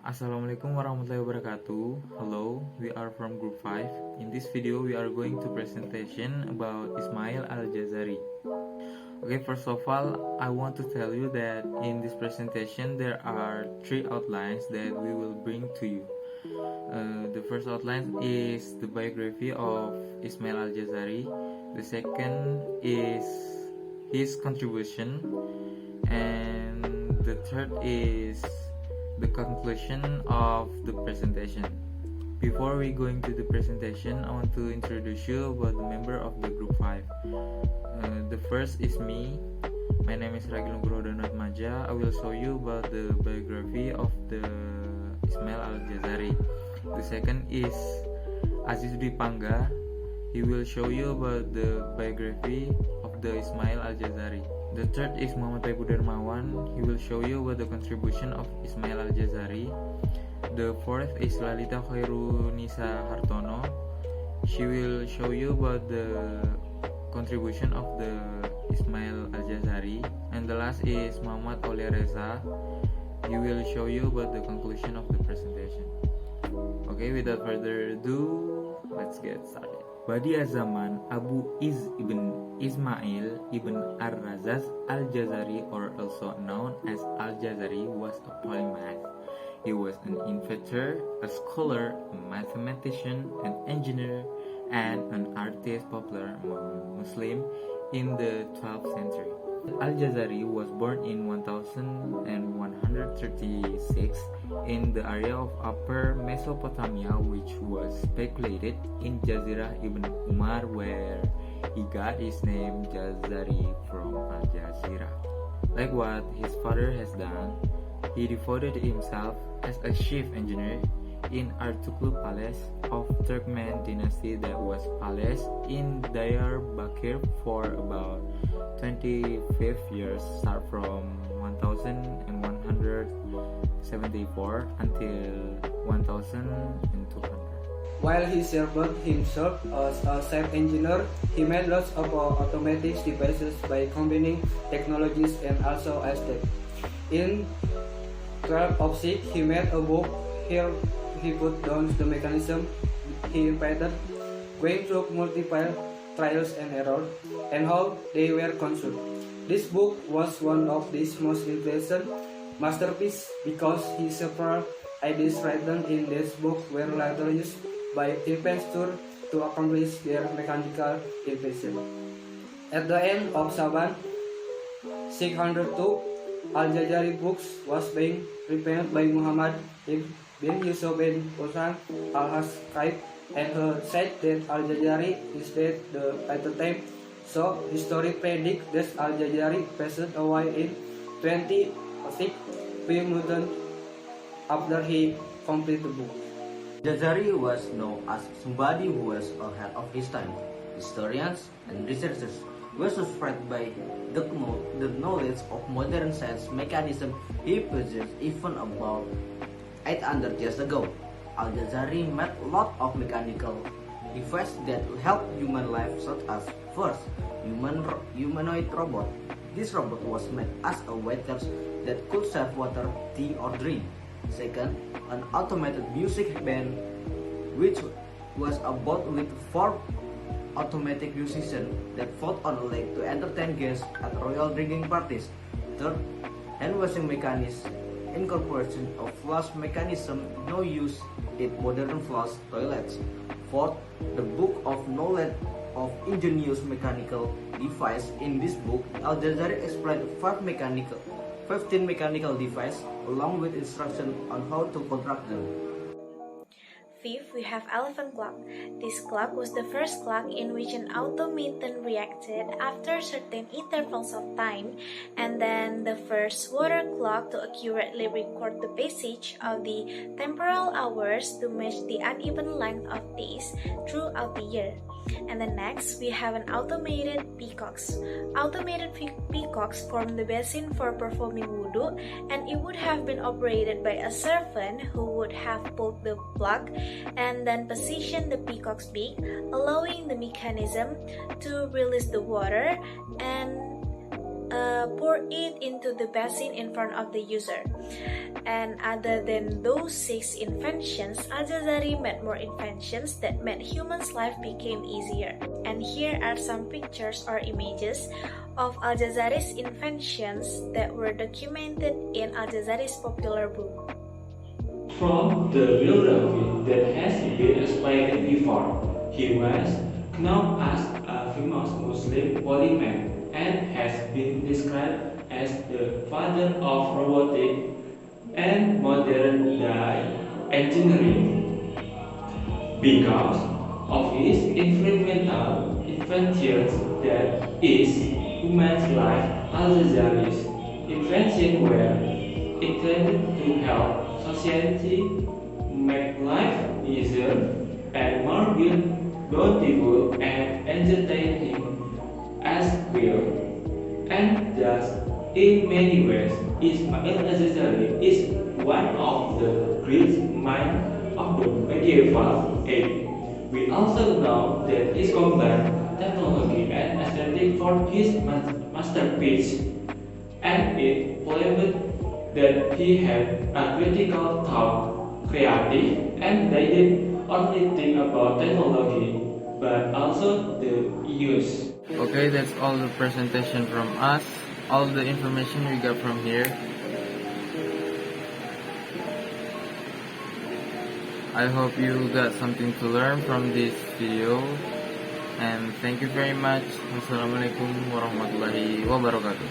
Assalamualaikum warahmatullahi wabarakatuh. Hello, we are from group 5. In this video, we are going to presentation about Ismail Al-Jazari. Okay, first of all, I want to tell you that in this presentation, there are 3 outlines that we will bring to you. The first outline is the biography of Ismail Al-Jazari. The second is his contribution. And the third is the conclusion of the presentation. Before we go into the presentation, I want to introduce you about the member of the group 5. The first is me. My name is Ragil, Nugroho, Danu, Atmaja. I will show you about the biography of the Ismail Al-Jazari. The second is Aziz Dwi Pangga. He will show you about the biography of the Ismail Al-Jazari. The third is Mohammad Pebbu Darmawan. He will show you about the contribution of Ismail Al-Jazari. The fourth is Lalita Chairunnisa Hartono. She will show you about the contribution of the Ismail Al-Jazari. And the last is Mohammad Aulia Reza. He will show you about the conclusion of the presentation. Okay, without further ado, let's get started. Badi zaman Abu ibn Ismail ibn Ar-Razaz Al-Jazari, or also known as Al-Jazari, was a polymath. He was an inventor, a scholar, a mathematician, an engineer, and an artist popular among Muslims in the 12th century. Al-Jazari was born in 1136 in the area of Upper Mesopotamia, which was speculated in Jazirah ibn Umar, where he got his name Jazari from Al-Jazirah. Like what his father has done, he devoted himself as a chief engineer in Artuklu Palace of Turkmen dynasty that was palace in Diyarbakir for about 25 years, start from 1174 until 1200. While he served himself as a chief engineer, he made lots of automatic devices by combining technologies and also aesthetics. In 1206, he made a book. Here he put down the mechanism he invented, going through multiple trials and errors, and how they were consumed. This book was one of his most influential masterpieces because his several ideas written in this book were later used by inventors to accomplish their mechanical invention. At the end of Shaban 602, Al-Jazari books was being repaired by Muhammad bin Yusuf bin Usan al-Haskaib, and said that Al-Jazari is dead at the time. So history predicts that Al-Jazari passed away in 26 months after he completed the book. Jazari was known as somebody who was ahead of his time. Historians and researchers were surprised by the knowledge of modern science mechanism he possessed even about 800 years ago. Al-Jazari made a lot of mechanical devices that help human life, such as first, humanoid robot. This robot was made as a waiter that could serve water, tea, or drink. Second, an automated music band, which was a boat with 4 automatic musicians that fought on a lake to entertain guests at royal drinking parties. Third, hand washing mechanism, incorporation of flush mechanism now used in modern flush toilets. Fourth, the book of knowledge of ingenious mechanical device. In this book, Al-Jazari explained 15 mechanical devices along with instructions on how to construct them. Fifth, we have elephant clock. This clock was the first clock in which an automaton reacted after certain intervals of time, and then the first water clock to accurately record the passage of the temporal hours to match the uneven length of days throughout the year. And then next, we have an automated peacocks. Automated peacocks form the basin for performing wudu, and it would have been operated by a servant who would have pulled the plug and then positioned the peacock's beak, allowing the mechanism to release the water and pour it into the basin in front of the user. And other than those 6 inventions, Al-Jazari made more inventions that made humans' life became easier. And here are some pictures or images of Al-Jazari's inventions that were documented in Al-Jazari's popular book. From the biography that has been explained before, he was known as a famous Muslim polymath and has been described as the father of robotics and modern day engineering. Because of his influential inventions that is human's life, Al-Jazari's inventions were intended to help society make life easier and more beautiful and entertaining as well. And thus, in many ways, Ismail Al-Jazari is one of the great minds of the medieval age. We also know that he combined technology and aesthetic for his masterpiece, and it proved that he had a critical thought, creative, and they didn't only think about technology, but also the use. Okay, that's all the presentation from us. All the information we got from here. I hope you got something to learn from this video. And thank you very much. Wassalamualaikum warahmatullahi wabarakatuh.